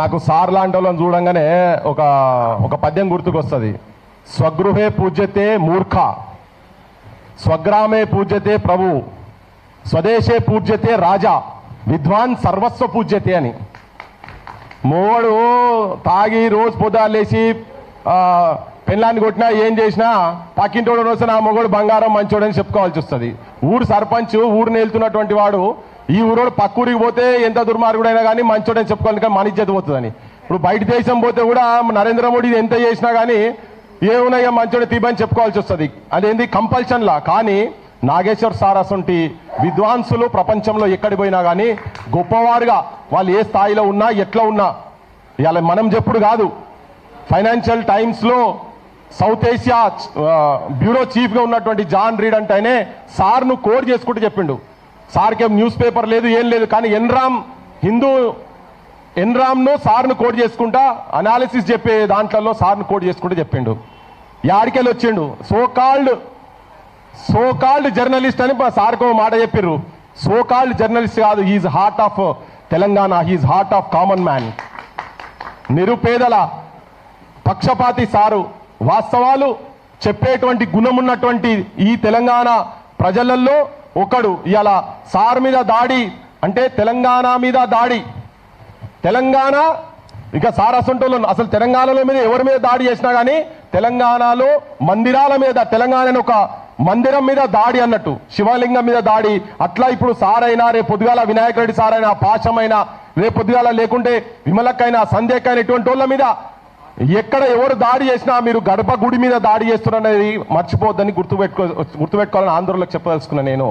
నాకు సార్ లాంటి వాళ్ళని చూడంగానే ఒక ఒక పద్యం గుర్తుకొస్తుంది. స్వగృహే పూజ్యతే మూర్ఖ, స్వగ్రామే పూజ్యతే ప్రభు, స్వదేశే పూజ్యతే రాజా, విద్వాన్ సర్వస్వ పూజ్యతే అని. మోడు తాగి రోజు పొద్దులేసి పెళ్ళాన్ని కొట్టినా ఏం చేసినా పక్కింటోడు వస్తే నా మొగోడు బంగారం మంచోడని చెప్పుకోవాల్సి వస్తుంది. ఊరు సర్పంచ్ ఊరిని వెళ్తున్నటువంటి వాడు ఈ ఊరోడు పక్కూరికి పోతే ఎంత దుర్మార్గుడైనా కానీ మంచోడని చెప్పుకోవాలి, కానీ మన ఇజ్జత పోతుందని. ఇప్పుడు బయట దేశం పోతే కూడా నరేంద్ర మోడీ ఎంత చేసినా కానీ ఏమున్నాయో మంచోడే తీబని చెప్పుకోవాల్సి వస్తుంది. అదేంది కంపల్షన్లా. కానీ నాగేశ్వర్ సార్ అసంటి విద్వాంసులు ప్రపంచంలో ఎక్కడికి పోయినా కానీ గొప్పవారుగా వాళ్ళు ఏ స్థాయిలో ఉన్నా ఎట్లా ఉన్నా ఇవాళ మనం చెప్పుడు కాదు. ఫైనాన్షియల్ టైమ్స్లో సౌత్ ఏషియా బ్యూరో చీఫ్గా ఉన్నటువంటి జాన్ రీడ్ అంటేనే సార్ను కోడ్ చేసుకుంటూ చెప్పిండు. సార్కేం న్యూస్ పేపర్ లేదు ఏం లేదు, కానీ ఎన్రామ్ను సార్ను కోడ్ చేసుకుంటా అనాలిసిస్ చెప్పే దాంట్లో సార్ను కోడ్ చేసుకుంటూ చెప్పిండు. యాడికెళ్ళి వచ్చిండు సోకాల్డ్ జర్నలిస్ట్ అని సార్కు మాట చెప్పిర్రు. సోకాల్డ్ జర్నలిస్ట్ కాదు, he's heart of Telangana, he's heart of common man. నిరుపేదల పక్షపాతి సారు, వాస్తవాలు చెప్పేటువంటి గుణం ఉన్నటువంటి ఈ తెలంగాణ ప్రజలలో ఒకడు. ఇవాళ సార్ మీద దాడి అంటే తెలంగాణ మీద దాడి. తెలంగాణ ఇక సార్ అసంటోళ్ళు అసలు తెలంగాణలో మీద ఎవరి మీద దాడి చేసినా కానీ తెలంగాణలో మందిరాల మీద, తెలంగాణ ఒక మందిరం మీద దాడి అన్నట్టు, శివలింగం మీద దాడి. అట్లా ఇప్పుడు సార్ అయినా, రేపు పొద్దుగాల వినాయక రెడ్డి సార్ అయినా, పాశమైనా, రేపు పొద్దుగాల లేకుంటే విమలక్కైనా, సంధ్యకైనా, ఇటువంటి వాళ్ళ మీద ఎక్కడ ఎవరు దాడి చేసినా మీరు గడప గుడి మీద దాడి చేస్తున్నారనేది మర్చిపోవద్దని గుర్తుపెట్టుకోవాలని ఆంధ్రలో చెప్పదలుచుకున్నా నేను.